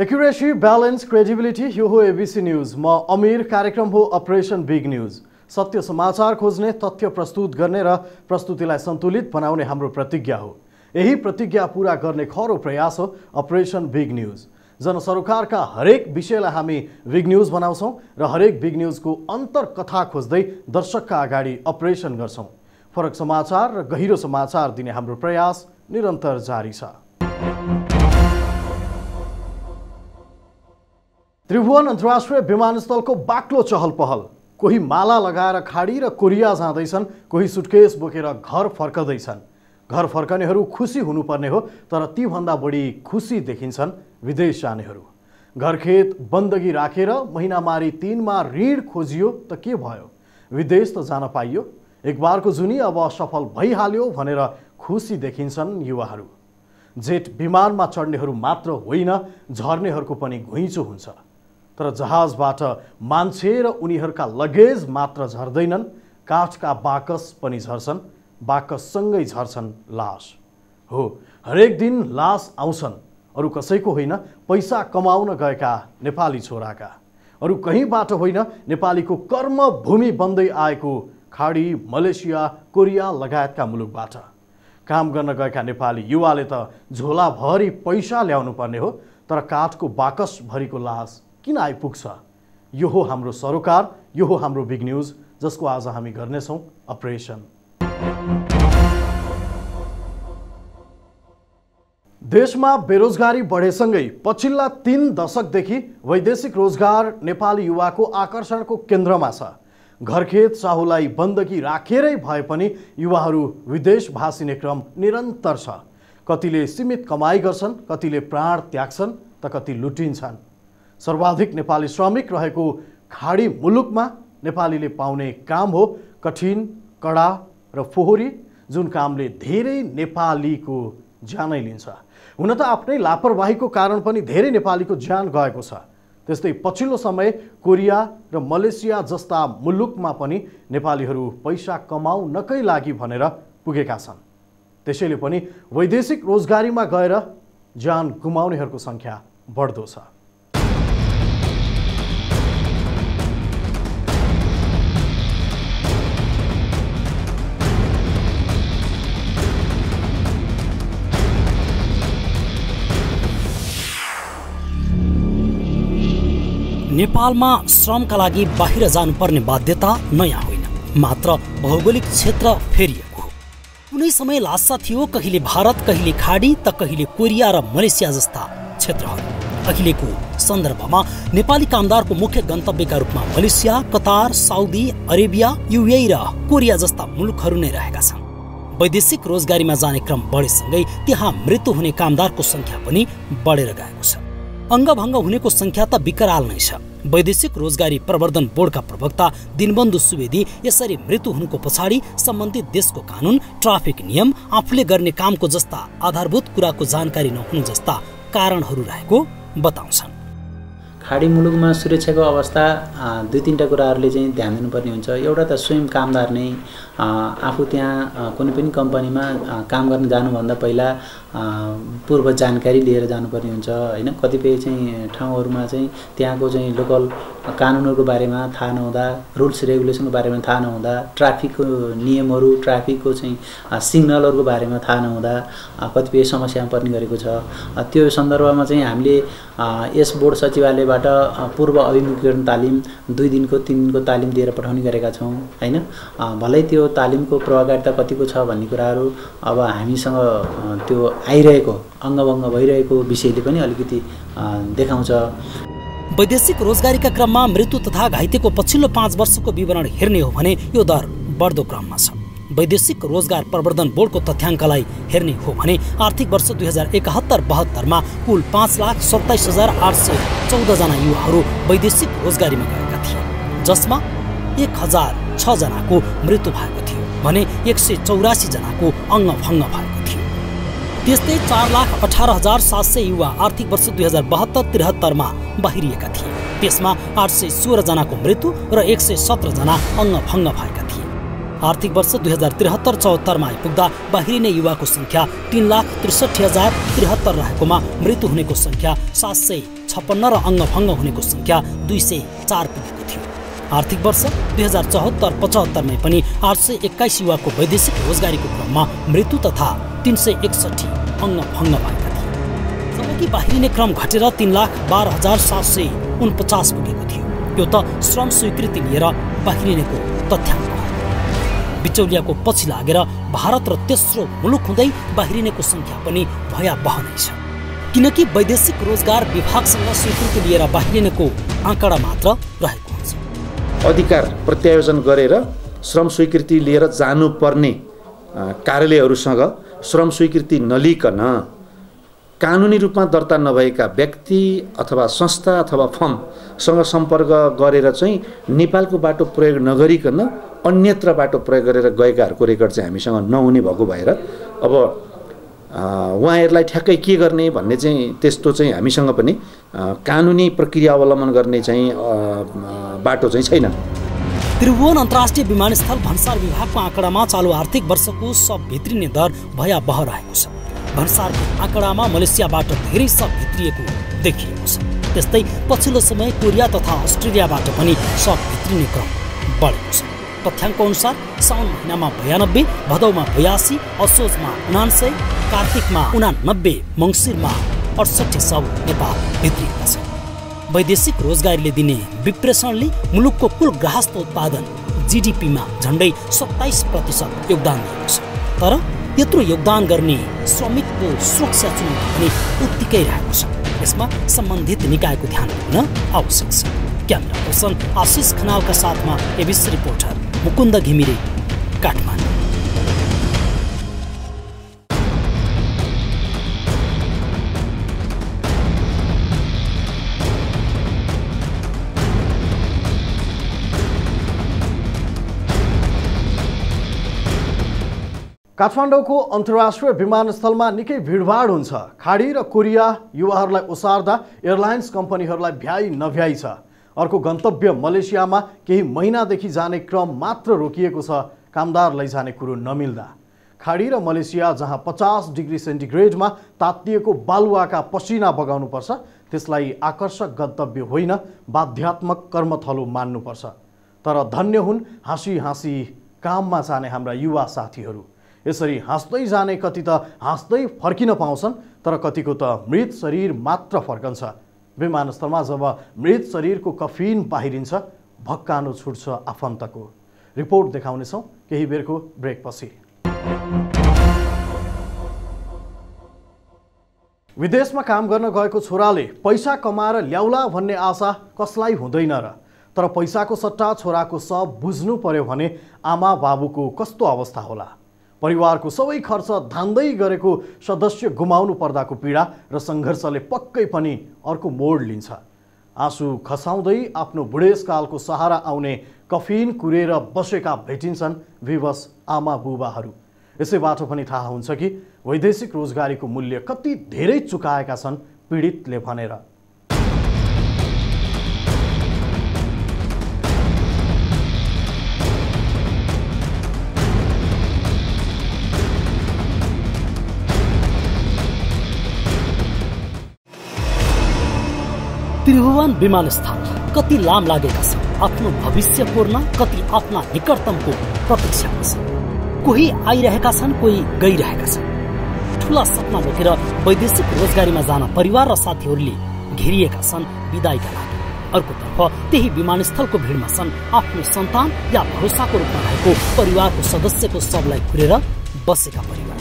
Accuracy, balance, credibility, यो हो ABC news. म अमीर। कार्यक्रम हो अपरेसन बिग न्यूज। सत्य समाचार खोज्ने, तथ्य प्रस्तुत गर्ने र प्रस्तुतिलाई सन्तुलित बनाउने हाम्रो प्रतिज्ञा हो। यही प्रतिज्ञा पूरा गर्ने खरो प्रयास हो अपरेसन बिग न्यूज। जनसरोकारका हरेक विषयलाई हामी बिग न्यूज बनाउँछौँ र हरेक बिग न्यूजको अन्तर्कथा खोज्दै दर्शकका अगाडि अपरेसन गर्छौँ। फरक समाचार र गहिरो समाचार दिने हाम्रो प्रयास निरन्तर जारी छ। त्रिभुवन अन्तर्राष्ट्रिय विमानस्थलको बाक्लो चहल पहल। कोही माला लगाएर खाडी र कोरिया जाँदैछन्, कोही सुटकेस बोकेर घर फर्कदैछन्। घर फर्कनेहरू खुसी हुनुपर्ने हो, तर तीभन्दा बढी खुसी देखिन्छन् विदेश जानेहरू। घरखेत बन्दगी राखेर महिनामारी 3 मा ऋण खोजियो त के भयो? विदेश त जान पाइयो। एक बारको जुनी अब सफल भइहाल्यो भनेर खुसी देखिन्छन् युवाहरू। जेट विमानमा चढ्नेहरू मात्र होइन, झर्नेहरूको पनि घुइँचो हुन्छ। तर जहाजबाट मान्छे र उनीहरूका लगेज मात्र झर्दैनन्, काठका बाकस पनि झर्छन्। बाकससँगै झर्छन् लास। हो, हरेक दिन लास आउँछन्। अरू कसैको होइन, पैसा कमाउन गएका नेपाली छोराका। अरू कहीँबाट होइन, नेपालीको कर्मभूमि बन्दै आएको खाडी, मलेसिया, कोरिया लगायतका मुलुकबाट। काम गर्न गएका नेपाली युवाले त झोलाभरि पैसा ल्याउनु पर्ने हो, तर काठको बाकस भरिको लास किन आइपुग्छ? यो हो हाम्रो सरोकार, यो हो हाम्रो बिग न्यूज, जसको आज हामी गर्नेछौँ अपरेसन। देशमा बेरोजगारी बढेसँगै पछिल्ला 3 दशकदेखि वैदेशिक रोजगार नेपाली युवाको आकर्षणको केन्द्रमा छ। घरखेत साहुलाई बन्दगी राखेरै भए पनि युवाहरू विदेश भासिने क्रम निरन्तर छ। कतिले सीमित कमाई गर्छन्, कतिले प्राण त्याग्छन् त कति लुटिन्छन्। सर्वाधिक नेपाली श्रमिक रहेको खाडी मुलुकमा नेपालीले पाउने काम हो कठिन, कडा र फोहोरी, जुन कामले धेरै नेपालीको ज्यानै लिन्छ। हुन त आफ्नै लापरवाहीको कारण पनि धेरै नेपालीको ज्यान गएको छ। त्यस्तै पछिल्लो समय कोरिया र मलेसिया जस्ता मुलुकमा पनि नेपालीहरू पैसा कमाउनकै लागि भनेर पुगेका छन्। त्यसैले पनि वैदेशिक रोजगारीमा गएर ज्यान गुमाउनेहरूको सङ्ख्या बढ्दो छ। नेपालमा श्रमका लागि बाहिर जानुपर्ने बाध्यता नयाँ होइन, मात्र भौगोलिक क्षेत्र फेरिएको हो। कुनै समय लासा थियो कहिले भारत, कहिले खाडी त कहिले कोरिया र मलेसिया जस्ता क्षेत्रहरू। अहिलेको सन्दर्भमा नेपाली कामदारको मुख्य गन्तव्यका रूपमा Malaysia, Qatar, Saudi Arabia, UAE र कोरिया जस्ता मुलुकहरू नै रहेका छन्। वैदेशिक रोजगारीमा जाने क्रम बढेसँगै त्यहाँ मृत्यु हुने कामदारको सङ्ख्या पनि बढेर गएको छ। अङ्गभङ्ग हुनेको सङ्ख्या त विकराल नै छ। वैदेशिक रोजगारी प्रवर्धन बोर्डका प्रवक्ता दिनबन्धु सुवेदी यसरी मृत्यु हुनुको पछाडि सम्बन्धित देशको कानुन, ट्राफिक नियम, आफूले गर्ने कामको जस्ता आधारभूत कुराको जानकारी नहुनु जस्ता कारणहरू रहेको बताउँछन्। खाडी मुलुकमा सुरक्षाको अवस्था 2-3टा कुराहरूले चाहिँ ध्यान दिनुपर्ने हुन्छ। एउटा त स्वयं कामदार नै आफू त्यहाँ कुनै पनि कम्पनीमा काम गर्न जानुभन्दा पहिला पूर्व जानकारी लिएर जानुपर्ने हुन्छ होइन। कतिपय चाहिँ ठाउँहरूमा चाहिँ त्यहाँको चाहिँ लोकल कानुनहरूको बारेमा थाहा नहुँदा, रुल्स रेगुलेसनको बारेमा थाहा नहुँदा, ट्राफिकको नियमहरू, ट्राफिकको चाहिँ सिग्नलहरूको बारेमा थाहा नहुँदा कतिपय समस्यामा पर्ने गरेको छ। त्यो सन्दर्भमा चाहिँ हामीले यस बोर्ड सचिवालयबाट पूर्व अभिमुखीकरण तालिम 2 दिनको 3 दिनको तालिम दिएर पठाउने गरेका छौँ होइन। भलै त्यो तालिमको प्रभावकारिता कतिको छ भन्ने कुराहरू अब हामीसँग त्यो आइरहेको अङ्गभङ्ग भइरहेको विषयले पनि अलिकति देखाउँछ। वैदेशिक रोजगारीका क्रममा मृत्यु तथा घाइतेको पछिल्लो 5 वर्षको विवरण हेर्ने हो भने यो दर बढ्दो क्रममा छ। वैदेशिक रोजगार प्रवर्धन बोर्डको तथ्याङ्कलाई हेर्ने हो भने आर्थिक वर्ष 2071-72 मा कुल 5,27,814 जना युवाहरू वैदेशिक रोजगारीमा गएका थिए, जसमा 1006 जनाको मृत्यु भएको थियो भने 184 जनाको अङ्गभङ्ग भएको थियो। त्यस्तै 4,18,700 युवा आर्थिक वर्ष 2072-73 मा बाहिरिएका थिए। त्यसमा 816 जनाको मृत्यु र 117 जना अङ्गभङ्ग भएका थिए। आर्थिक वर्ष 2073-74 मा आइपुग्दा बाहिरिने युवाको सङ्ख्या 3,63,073 रहेकोमा मृत्यु हुनेको सङ्ख्या 700 256 र अङ्गभङ्ग हुनेको सङ्ख्या 204 पुगेको थियो। आर्थिक वर्ष 2074-75 पनि 821 युवाको वैदेशिक रोजगारीको क्रममा मृत्यु तथा 361 अङ्गभङ्ग भएका थिए। जबकि बाहिरिने क्रम घटेर 3,12,749 पुगेको थियो। यो त श्रम स्वीकृति लिएर बाहिरिनेको तथ्याङ्क हो। बिचौलियाको पछि लागेर भारत र तेस्रो मुलुक हुँदै बाहिरिनेको सङ्ख्या पनि भयावह नै छ, किनकि वैदेशिक रोजगार विभागसँग स्वीकृति लिएर बाहिरिनेको आँकडा मात्र रहेको हुन्छ। अधिकार प्रत्यायोजन गरेर श्रम स्वीकृति लिएर जानुपर्ने कार्यालयहरूसँग श्रम स्वीकृति नलिकन कानुनी रूपमा दर्ता नभएका व्यक्ति अथवा संस्था अथवा फर्मसँग सम्पर्क गरेर चाहिँ नेपालको बाटो प्रयोग नगरिकन अन्यत्र बाटो प्रयोग गरेर गएकाहरूको रेकर्ड चाहिँ हामीसँग नहुने भएको भएर अब उहाँहरूलाई ठ्याक्कै के गर्ने भन्ने चाहिँ त्यस्तो चाहिँ हामीसँग पनि कानुनी प्रक्रिया अवलम्बन गर्ने चाहिँ बाटो चाहिँ छैन। त्रिभुवन अन्तर्राष्ट्रिय विमानस्थल भन्सार विभागको आँकडामा चालु आर्थिक वर्षको सब भित्रिने दर भयावह रहेको छ। भन्सारको आँकडामा मलेसियाबाट धेरै सब भित्रिएको देखिएको छ। त्यस्तै पछिल्लो समय कोरिया तथा अस्ट्रेलियाबाट पनि सब भित्रिने क्रम बढेको छ। तथ्याङ्क अनुसार साउन महिनामा 92, भदौमा 82, असोजमा 99, कार्तिकमा 89, मङ्सिरमा 68 सब नेपाल भित्रिएका छन्। वैदेशिक रोजगारीले दिने विप्रेषणले मुलुकको कुल गृहस्थ उत्पादन जीडीपीमा झन्डै 27% योगदान दिएको छ। तर त्यत्रो योगदान गर्ने श्रमिकको सुरक्षा चुनौती पनि उत्तिकै रहेको छ। यसमा सम्बन्धित निकायको ध्यान दिन आवश्यक छ। क्यामेरा पर्सन आशिष खनालका साथमा एबिसी रिपोर्टर मुकुन्द घिमिरे, काठमाडौँ। काठमाडौँको अन्तर्राष्ट्रिय विमानस्थलमा निकै भिडभाड हुन्छ। खाडी र कोरिया युवाहरूलाई ओसार्दा एयरलाइन्स कम्पनीहरूलाई भ्याइ नभ्याइ छ। अर्को गन्तव्य मलेसियामा केही महिनादेखि जाने क्रम मात्र रोकिएको छ, कामदार लैजाने कुरो नमिल्दा। खाडी र मलेसिया जहाँ 50 डिग्री सेन्टिग्रेडमा तातिएको बालुवाका पसिना बगाउनुपर्छ, त्यसलाई आकर्षक गन्तव्य होइन बाध्यात्मक कर्मथलो मान्नुपर्छ। तर धन्य हुन् हाँसी हाँसी काममा जाने हाम्रा युवा साथीहरू। यसरी हाँस्दै जाने कति त हाँस्दै फर्किन पाउँछन्, तर कतिको त मृत शरीर मात्र फर्कन्छ। विमानस्थलमा जब मृत शरीरको कफिन बाहिरिन्छ, भक्कानो छुट्छ आफन्तको। रिपोर्ट देखाउनेछौँ केही बेरको ब्रेकपछि। विदेशमा काम गर्न गएको छोराले पैसा कमाएर ल्याउला भन्ने आशा कसलाई हुँदैन र, तर पैसाको सट्टा छोराको सब बुझ्नु पर्यो भने आमा बाबुको कस्तो अवस्था होला। परिवारको सबै खर्च धान्दै गरेको सदस्य गुमाउनु पर्दाको पीडा र सङ्घर्षले पक्कै पनि अर्को मोड लिन्छ। आँसु खसाउँदै आफ्नो बुढेसकालको सहारा आउने कफिन कुरेर बसेका भेटिन्छन् विवश आमा बुबाहरू। यसैबाट पनि थाहा हुन्छ कि वैदेशिक रोजगारीको मूल्य कति धेरै चुकाएका छन् पीडितले भनेर। त्रिभुवन विमानस्थल कति लाम लागेका छन् आफ्नो भविष्य कोर्न, कति आफ्ना निकटतमको प्रतीक्षामा छन्। कोही आइरहेका छन्, कोही गइरहेका छन्। ठूला सपना बोकेर वैदेशिक रोजगारीमा जान परिवार र साथीहरूले घेरिएका छन् विदाईका लागि। अर्कोतर्फ त्यही विमानस्थलको भिडमा छन् आफ्नो सन्तान या भरोसाको रूपमा रहेको परिवारको सदस्यको शवलाई कुरेर बसेका परिवार।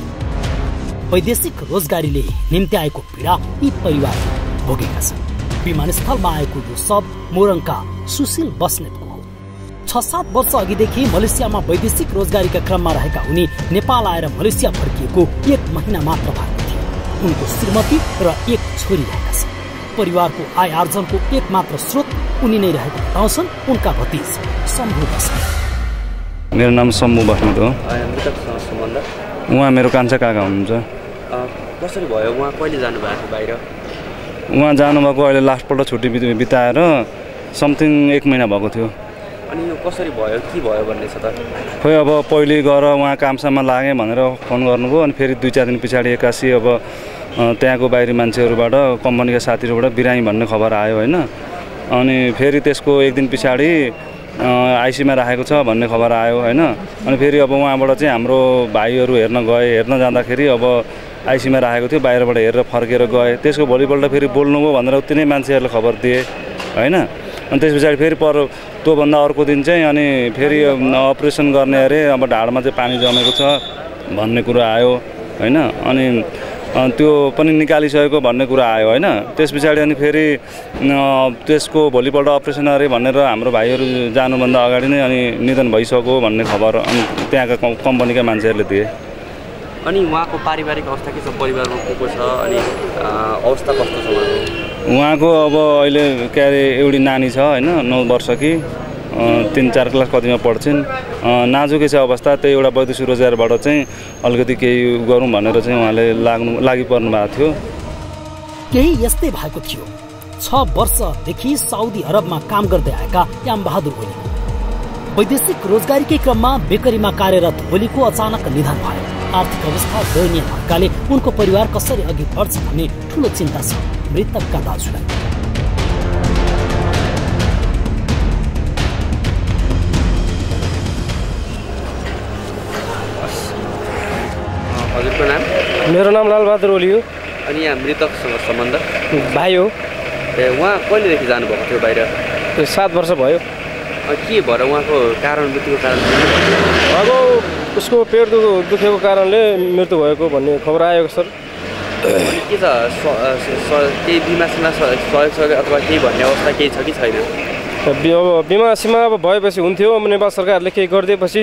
वैदेशिक रोजगारीले निम्ति आएको पीडा यी परिवारले भोगेका छन्। विमानस्थलमा आएको यो सब मोरङका सुशील बस्नेतको हो। 6-7 वर्ष अघिदेखि मलेसियामा वैदेशिक रोजगारीका क्रममा रहेका उनी नेपाल आएर मलेसिया फर्किएको 1 महिना मात्र भएको थियो। उनको श्रीमती र 1 छोरी रहेका छन्। परिवारको आय आर्जनको एकमात्र स्रोत उनी नै रहेको बताउँछन् उनका भतिज शम्भु बस्नेत। मेरो नाम शम्भु बस्नेत हो। उहाँ मेरो कान्छा काका हुनुहुन्छ। कसरी भयो? उहाँ कहिले जानुभएको बाहिर? उहाँ जानुभएको अहिले लास्टपल्ट छुट्टी बिताएर समथिङ 1 महिना भएको थियो। अनि यो कसरी भयो के भयो भन्ने छ त? खोइ अब पहिले गएर उहाँ कामसाममा लागेँ भनेर फोन गर्नुभयो अनि फेरि 2-4 दिन पछाडि एक्कासी अब त्यहाँको बाहिरी मान्छेहरूबाट कम्पनीका साथीहरूबाट बिरामी भन्ने खबर आयो होइन। अनि फेरि त्यसको 1 दिन पछाडि आइसीमा राखेको छ भन्ने खबर आयो होइन। अनि फेरि अब उहाँबाट चाहिँ हाम्रो भाइहरू हेर्न जाँदाखेरि अब आइसीमा राखेको थियो, बाहिरबाट हेरेर फर्केर गए। त्यसको भोलिपल्ट फेरि बोल्नुभयो भनेर उति नै मान्छेहरूले खबर दिए होइन। अनि त्यस पछाडि फेरि त्योभन्दा अर्को दिन चाहिँ अनि फेरि अपरेसन गर्ने अरे, अब ढाडमा चाहिँ पानी जमेको छ भन्ने कुरा आयो होइन। अनि त्यो पनि निकालिसकेको भन्ने कुरा आयो होइन। त्यस पछाडि अनि फेरि त्यसको भोलिपल्ट अपरेसन अरे भनेर हाम्रो भाइहरू जानुभन्दा अगाडि नै अनि निधन भइसक्यो भन्ने खबर अनि त्यहाँका कम्पनीका मान्छेहरूले दिए। अनि उहाँको पारिवारिक अवस्था के छ, परिवारमा को छ अनि अवस्था कस्तो छ उहाँको? अब अहिले के अरे एउटी नानी छ होइन, 9 वर्षकी, 3-4 क्लास कतिमा पढ्छन्। नाजुकै छ अवस्था, त्यही एउटा वैदेशिक रोजगारबाट चाहिँ अलिकति केही गरौँ भनेर चाहिँ उहाँले लागि पर्नु भएको थियो। केही यस्तै भएको थियो। 6 वर्षदेखि साउदी अरबमा काम गर्दै आएका याम बहादुर ओलीको वैदेशिक रोजगारीकै क्रममा बेकरीमा कार्यरत ओलीको अचानक निधन भयो। आर्थिक अवस्था दयनीय भएकाले उनको परिवार कसरी अघि बढ्छ भन्ने ठूलो चिन्ता छ मृतकका दाजुलाई। हजुरको नाम? मेरो नाम लालबहादुर ओली हो। अनि यहाँ मृतकसँग सम्बन्ध? भाइ हो। उहाँ कहिलेदेखि जानुभएको थियो बाहिर? 7 वर्ष भयो। के भएर उहाँको मृत्युको कारण? अब उसको पेट दुखेको कारणले मृत्यु भएको भन्ने खबर आएको सर। अनि के छ, केही बिमा सहयोग अथवा केही भन्ने अवस्था केही छ कि छैन? बिमा सीमा अब भएपछि हुन्थ्यो। नेपाल सरकारले केही गरिदिएपछि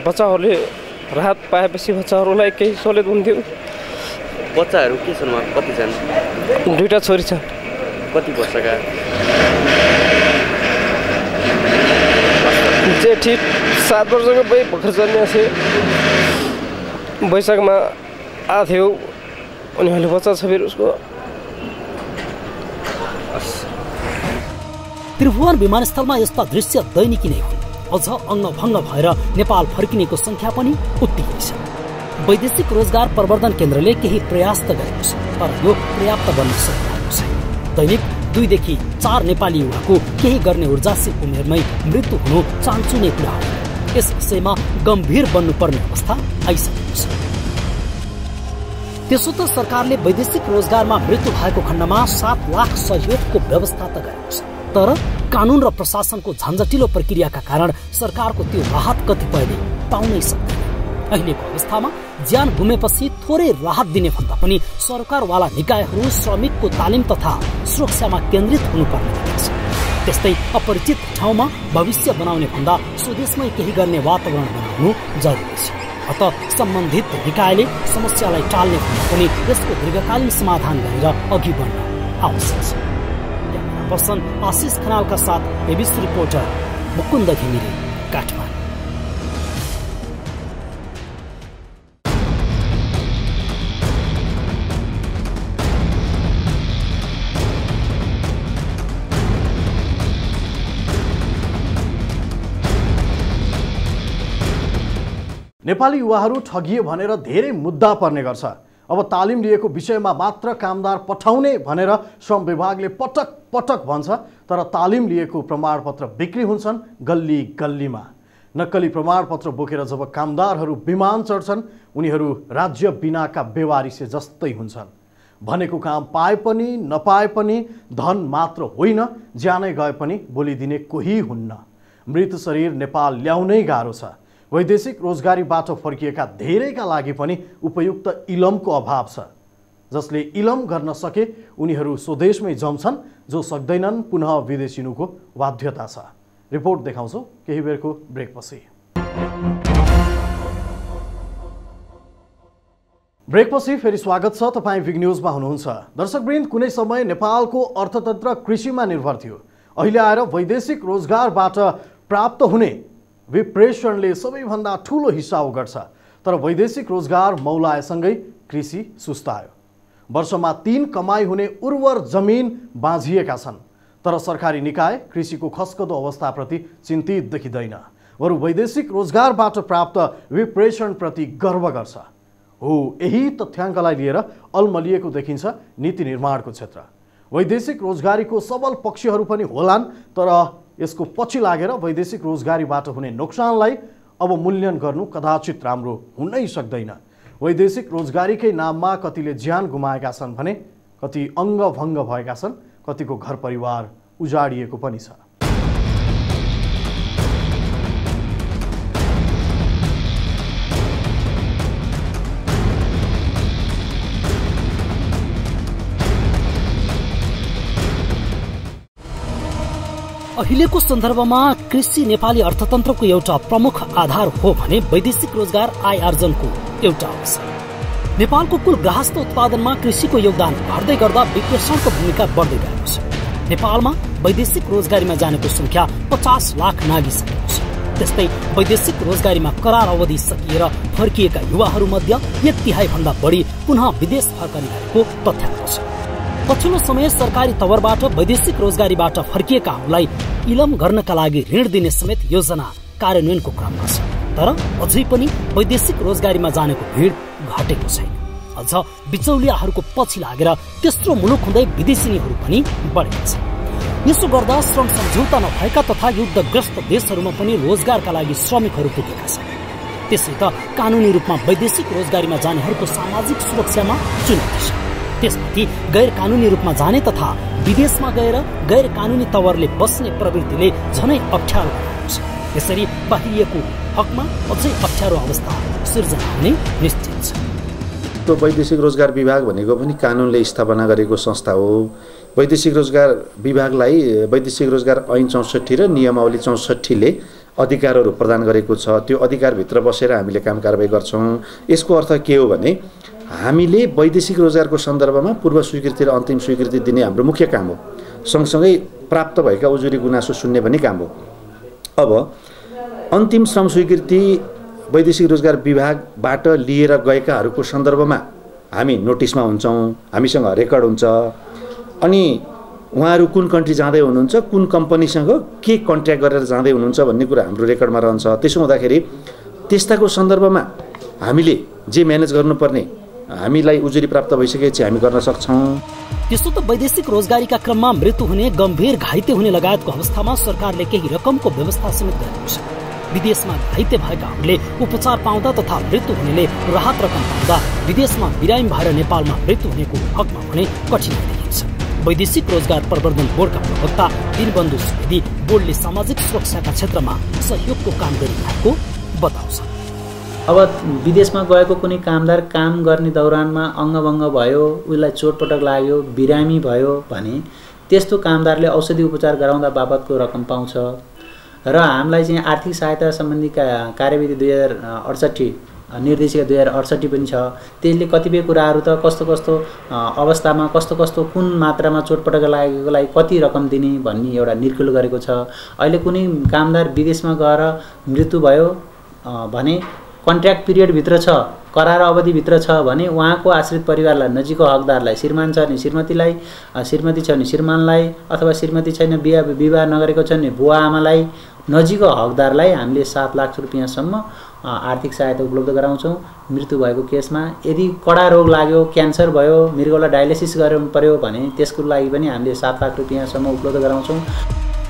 बच्चाहरूले राहत पाएपछि बच्चाहरूलाई केही सहुलियत हुन्थ्यो। बच्चाहरू के छन् उहाँ, कति छन्? 2टा छोरी छ। कति वर्षका? जेठी 7 वर्षको भर्खर जन्मिएको थियो, वैशाखमा आएको थियो। अनि अहिले बच्चा छ फेरि उसको। त्रिभुवन विमानस्थलमा यस्ता दृश्य दैनिकी नै हुन्। अझ अङ्गभङ्ग भएर नेपाल फर्किनेको संख्या पनि उत्तिकै छ। वैदेशिक रोजगार प्रवर्धन केन्द्रले केही प्रयास त गरेको छ, तर यो पर्याप्त बन्न सकिरहेको छैन। दैनिक 2 देखि 4 नेपाली युवाको केही गर्ने ऊर्जाशील उमेरमै मृत्यु हुनु चान्चुने कुरा हो। यस विषयमा गम्भीर बन्नुपर्ने अवस्था आइसकेको छ। त्यसो त सरकारले वैदेशिक रोजगारमा मृत्यु भएको खण्डमा 7 लाख सहयोगको व्यवस्था त गरेको छ, तर कानून र प्रशासनको झन्झटिलो प्रक्रियाका कारण सरकारको त्यो राहत कतिपयले पाउनै सक्दैन। अहिलेको अवस्थामा ज्यान गुमेपछि थोरै राहत दिने भन्दा पनि सरकारवाला निकायहरू श्रमिकको तालिम तथा सुरक्षामा केन्द्रित हुनुपर्ने देखिन्छ। त्यस्तै अपरिचित ठाउँमा भविष्य बनाउने भन्दा स्वदेशमै केही गर्ने वातावरण बनाउनु जरुरी छ। अत सम्बन्धित निकायले समस्यालाई टाल्ने भन्दा पनि यसको दीर्घकालीन समाधान गरेर अघि बढ्न आवश्यक छ। पर्सन आशिष खनालका साथ एबिसी रिपोर्टर मुकुन्द घिमिरे, काठमाडौँ। नेपाली युवाहरू ठगिए भनेर धेरै मुद्दा पर्ने गर्छ। अब तालिम लिएको विषयमा मात्र कामदार पठाउने भनेर श्रम विभागले पटक पटक भन्छ, तर तालिम लिएको प्रमाणपत्र बिक्री हुन्छन् गल्ली गल्लीमा। नक्कली प्रमाणपत्र बोकेर जब कामदारहरू विमान चढ्छन्, उनीहरू राज्य बिनाका बेवारिसे जस्तै हुन्छन्। भनेको काम पाए पनि नपाए पनि धन मात्र होइन, ज्यानै गए पनि बोलिदिने कोही हुन्न। मृत शरीर नेपाल ल्याउनै गाह्रो छ। वैदेशिक रोजगारीबाट फर्किएका धेरैका लागि पनि उपयुक्त इलमको अभाव छ। जसले इलम गर्न सके उनीहरू स्वदेशमै जम्छन्, जो सक्दैनन् पुनः विदेशिनुको बाध्यता छ। रिपोर्ट देखाउँछौ केही बेरको ब्रेकपछि। ब्रेकपछि फेरि स्वागत छ। तपाईँ बिग न्युजमा हुनुहुन्छ। दर्शकवृन्द, कुनै समय नेपालको अर्थतन्त्र कृषिमा निर्भर थियो। अहिले आएर वैदेशिक रोजगारबाट प्राप्त हुने विप्रेषणले सबैभन्दा ठूलो हिस्सा ओगट्छ। तर वैदेशिक रोजगार मौलाएसँगै कृषि सुस्तायो। वर्षमा 3 कमाई हुने उर्वर जमिन बाँझिएका छन्। तर सरकारी निकाय कृषिको खस्कदो अवस्थाप्रति चिन्तित देखिँदैन, बरु वैदेशिक रोजगारबाट प्राप्त विप्रेषणप्रति गर्व गर्छ। हो, यही तथ्याङ्कलाई लिएर अल्मलिएको देखिन्छ नीति निर्माणको क्षेत्र। वैदेशिक रोजगारीको सबल पक्षहरू पनि होलान्, तर यसको पछि लागेर वैदेशिक रोजगारीबाट हुने नोक्सानलाई अब मूल्याङ्कन गर्नु कदाचित राम्रो हुनै सक्दैन। वैदेशिक रोजगारीकै नाममा कतिले ज्यान गुमाएका छन् भने कति अङ्गभङ्ग भएका छन्, कतिको घर परिवार उजाडिएको पनि छ। अहिलेको सन्दर्भमा कृषि नेपाली अर्थतन्त्रको एउटा प्रमुख आधार हो भने वैदेशिक रोजगार आय आर्जनको एउटा अवसर। नेपालको कुल गृहस्थ उत्पादनमा कृषिको योगदान घट्दै गर्दा विप्रेषणको भूमिका बढ्दै गएको छ। नेपालमा वैदेशिक रोजगारीमा जानेको संख्या 50 लाख नागिसकेको छ। त्यस्तै वैदेशिक रोजगारीमा करार अवधि सकिएर फर्किएका युवाहरूमध्ये 1/3 भन्दा बढी पुनः विदेश फर्कने गरेको तथ्याङ्क छ। पछिल्लो समय सरकारी तवरबाट वैदेशिक रोजगारीबाट फर्किएकाहरूलाई इलम गर्नका लागि ऋण दिने समेत योजना कार्यान्वयनको क्रममा छ। तर अझै पनि वैदेशिक रोजगारीमा जानेको भिड घटेको छैन। अझ बिचौलियाहरूको पछि लागेर तेस्रो मुलुक हुँदै विदेशीहरू पनि बढेका छन्। यसो गर्दा श्रम सम्झौता नभएका तथा युद्धग्रस्त देशहरूमा पनि रोजगारका लागि श्रमिकहरू पुगेका छन्। त्यसै त कानुनी रूपमा वैदेशिक रोजगारीमा जानेहरूको सामाजिक सुरक्षामा चुनौती छ। त्यसमाथि गैर कानुनी रूपमा जाने तथा विदेशमा गएर गैर कानुनी तवरले बस्ने प्रवृत्तिले झनै अप्ठ्यारो बनाएको छ। यसरी बाहिरिएको हकमा अझै अप्ठ्यारो अवस्था सिर्जना हुने निश्चित छ। त्यो वैदेशिक रोजगार विभाग भनेको पनि कानुनले स्थापना गरेको संस्था हो। वैदेशिक रोजगार विभागलाई वैदेशिक रोजगार ऐन 64 र नियमावली 64 ले अधिकारहरू प्रदान गरेको छ। त्यो अधिकारभित्र बसेर हामीले काम कारबाही गर्छौँ। यसको अर्थ के हो भने हामीले वैदेशिक रोजगारको सन्दर्भमा पूर्व स्वीकृति र अन्तिम स्वीकृति दिने हाम्रो मुख्य काम हो। सँगसँगै प्राप्त भएका उजुरी गुनासो सुन्ने पनि काम हो। अब अन्तिम श्रम स्वीकृति वैदेशिक रोजगार विभागबाट लिएर गएकाहरूको सन्दर्भमा हामी नोटिसमा हुन्छौँ, हामीसँग रेकर्ड हुन्छ। अनि उहाँहरू कुन कन्ट्री जाँदै हुनुहुन्छ, कुन कम्पनीसँग के कन्ट्र्याक्ट गरेर जाँदै हुनुहुन्छ भन्ने कुरा हाम्रो रेकर्डमा रहन्छ। त्यसो हुँदाखेरि त्यस्ताको सन्दर्भमा हामीले जे म्यानेज गर्नुपर्ने हामीलाई उजुरी प्राप्त भइसकेपछि हामी गर्न सक्छौँ। त्यसो त वैदेशिक रोजगारीका क्रममा मृत्यु हुने, गम्भीर घाइते हुने लगायतको अवस्थामा सरकारले केही रकमको व्यवस्था समेत गरेको छ। विदेशमा घाइते भएकाहरूले उपचार पाउँदा तथा मृत्यु हुनेले राहत रकम पाउँदा विदेशमा बिरामी भएर नेपालमा मृत्यु हुनेको हकमा भने कठिनाइ देखिन्छ। वैदेशिक रोजगार प्रवर्धन बोर्डका प्रवक्ता दिनबन्धु सुवेदी बोर्डले सामाजिक सुरक्षाका क्षेत्रमा सहयोगको काम गरिरहेको बताउँछ। अब विदेशमा गएको कुनै कामदार काम गर्ने दौरानमा अङ्गभङ्ग भयो, उसलाई चोटपटक लाग्यो, बिरामी भयो भने त्यस्तो कामदारले औषधि उपचार गराउँदा बापतको रकम पाउँछ। र हामीलाई चाहिँ आर्थिक सहायता सम्बन्धी कार्यविधि 2068 निर्देशिका 2068 पनि छ। त्यसले कतिपय कुराहरू त कस्तो अवस्थामा कस्तो कुन मात्रामा चोटपटक लागेको लागि कति रकम दिने भन्ने एउटा निर्कुल गरेको छ। अहिले कुनै कामदार विदेशमा गएर मृत्यु भयो भने कन्ट्र्याक्ट पिरियडभित्र छ, करार अवधिभित्र छ भने उहाँको आश्रित परिवारलाई, नजिकको हकदारलाई, श्रीमान छ भने श्रीमतीलाई, श्रीमती छ भने श्रीमानलाई, अथवा श्रीमती छैन विवाह नगरेको छ भने बुवा आमालाई, नजिकको हकदारलाई हामीले 7 लाख रुपियाँसम्म आर्थिक सहायता उपलब्ध गराउँछौँ। मृत्यु भएको केसमा यदि कडा रोग लाग्यो, क्यान्सर भयो, मृगौला डायलिसिस गर्नु पर्यो भने त्यसको लागि पनि हामीले 7 लाख रुपियाँसम्म उपलब्ध गराउँछौँ।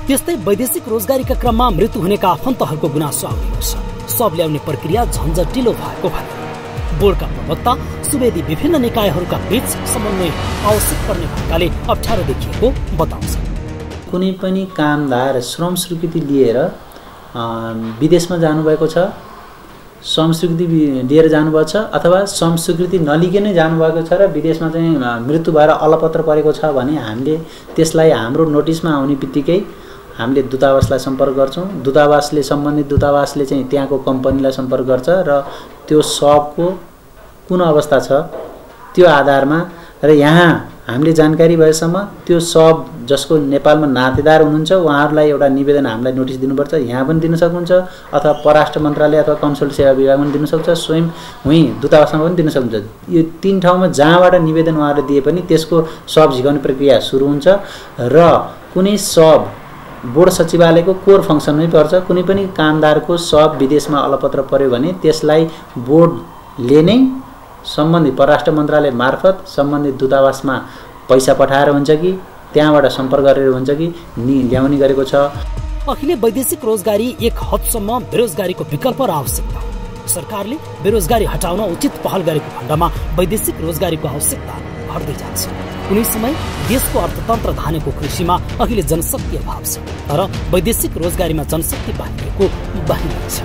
त्यस्तै वैदेशिक रोजगारीका क्रममा मृत्यु हुनेका आफन्तहरूको गुनासो आउने छ। सब ल्याउने प्रक्रिया झन्झटिलो भएको भने बोर्डका प्रवक्ता सुवेदी विभिन्न निकायहरूका बीच समन्वय आवश्यक पर्ने भएकाले अप्ठ्यारो देखिएको बताउँछ। कुनै पनि कामदार श्रम स्वीकृति लिएर विदेशमा जानुभएको छ, श्रम स्वीकृति लिएर जानुभएको छ अथवा श्रम स्वीकृति नलिकनै जानुभएको छ र विदेशमा चाहिँ मृत्यु भएर अलपत्र परेको छ भने हामीले त्यसलाई हाम्रो नोटिसमा आउने बित्तिकै हामीले दूतावासलाई सम्पर्क गर्छौँ। दूतावासले सम्बन्धित दूतावासले चाहिँ त्यहाँको कम्पनीलाई सम्पर्क गर्छ र त्यो सबको कुन अवस्था छ त्यो आधारमा र यहाँ हामीले जानकारी भएसम्म त्यो सब जसको नेपालमा नातेदार हुनुहुन्छ उहाँहरूलाई एउटा निवेदन हामीलाई नोटिस दिनुपर्छ। यहाँ पनि दिन सक्नुहुन्छ अथवा परराष्ट्र मन्त्रालय अथवा कन्सुल सेवा विभागमा पनि दिन सक्छ, स्वयं उहीँ दूतावासमा पनि दिन सक्नुहुन्छ। यो 3 ठाउँमा जहाँबाट निवेदन उहाँहरूले दिए पनि त्यसको सब झिकाउने प्रक्रिया सुरु हुन्छ र कुनै सब बोर्ड सचिवालयको कोर फङ्सनमै पर्छ। कुनै पनि कामदारको सब विदेशमा अलपत्र पर्यो भने त्यसलाई बोर्डले नै सम्बन्धित परराष्ट्र मन्त्रालय मार्फत सम्बन्धित दूतावासमा पैसा पठाएर हुन्छ कि त्यहाँबाट सम्पर्क गरेर हुन्छ कि ल्याउने गरेको छ। अहिले वैदेशिक रोजगारी एक हदसम्म बेरोजगारीको विकल्प र आवश्यकता। सरकारले बेरोजगारी हटाउन उचित पहल गरेको खण्डमा वैदेशिक रोजगारीको आवश्यकता घट्दै जान्छ। कुनै समय देशको अर्थतन्त्र धानेको कृषिमा अहिले जनशक्ति अभाव छ, तर वैदेशिक रोजगारीमा जनशक्ति बाहिरको छ।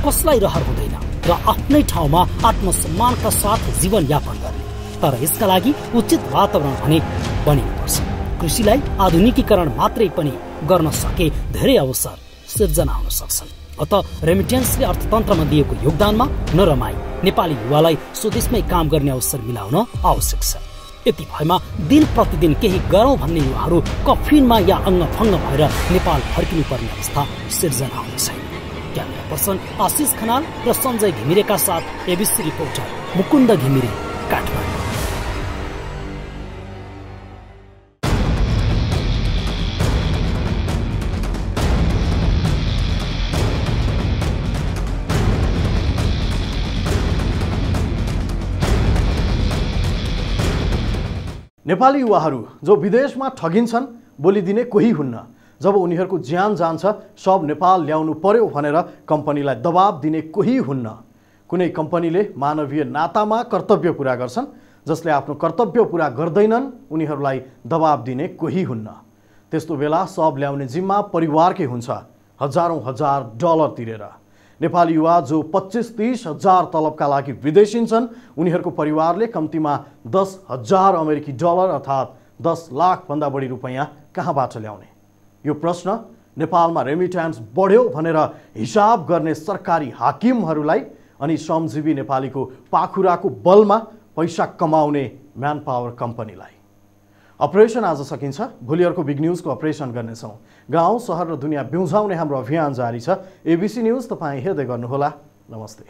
कसलाई रहर हुँदैन र आफ्नै ठाउँमा आत्मसम्मानका साथ जीवनयापन गर्ने, तर यसका लागि उचित वातावरण भने बनिनुपर्छ। कृषिलाई आधुनिकीकरण मात्रै पनि गर्न सके धेरै अवसर सिर्जना हुन सक्छन्। अत रेमिटेन्सले अर्थतन्त्रमा दिएको योगदानमा नरमाई नेपाली युवालाई स्वदेशमै काम गर्ने अवसर मिलाउन आवश्यक छ। यति भएमा दिन प्रतिदिन केही गरौँ भन्ने युवाहरू कफिनमा या अङ्गफङ्ग भएर नेपाल फर्किनुपर्ने अवस्था सिर्जना हुने छैन। क्यामेरा पर्सन आशिष खनाल र सञ्जय घिमिरेका साथ एबिसी रिपोर्टर मुकुन्द घिमिरे, काठमाडौँ। नेपाली युवाहरू जो विदेशमा ठगिन्छन् बोलिदिने कोही हुन्न। जब उनीहरूको ज्यान जान्छ सब नेपाल ल्याउनु पर्यो भनेर कम्पनीलाई दबाब दिने कोही हुन्न। कुनै कम्पनीले मानवीय नातामा कर्तव्य पुरा गर्छन्, जसले आफ्नो कर्तव्य पुरा गर्दैनन् उनीहरूलाई दबाब दिने कोही हुन्न। त्यस्तो बेला सब ल्याउने जिम्मा परिवारकै हुन्छ, हजारौं हजार डलर तिरेर। नेपाली युवा जो 25-30 हजार तलबका लागि विदेशिन्छन् उनीहरूको परिवारले कम्तीमा 10,000 अमेरिकी डलर अर्थात् 10 लाख भन्दा बढी रुपैयाँ कहाँबाट ल्याउने? यो प्रश्न नेपालमा रेमिट्यान्स बढ्यो भनेर हिसाब गर्ने सरकारी हाकिमहरूलाई अनि श्रमजीवी नेपालीको पाखुराको बलमा पैसा कमाउने म्यान पावर कम्पनीलाई। अपरेसन आज सकिन्छ, भोलि अर्को बिग न्यूजको अपरेसन गर्नेछौँ। गाउँ सहर र दुनियाँ बिउझाउने हाम्रो अभियान जारी छ। एबिसी न्यूज तपाईँ हेर्दै गर्नुहोला। नमस्ते।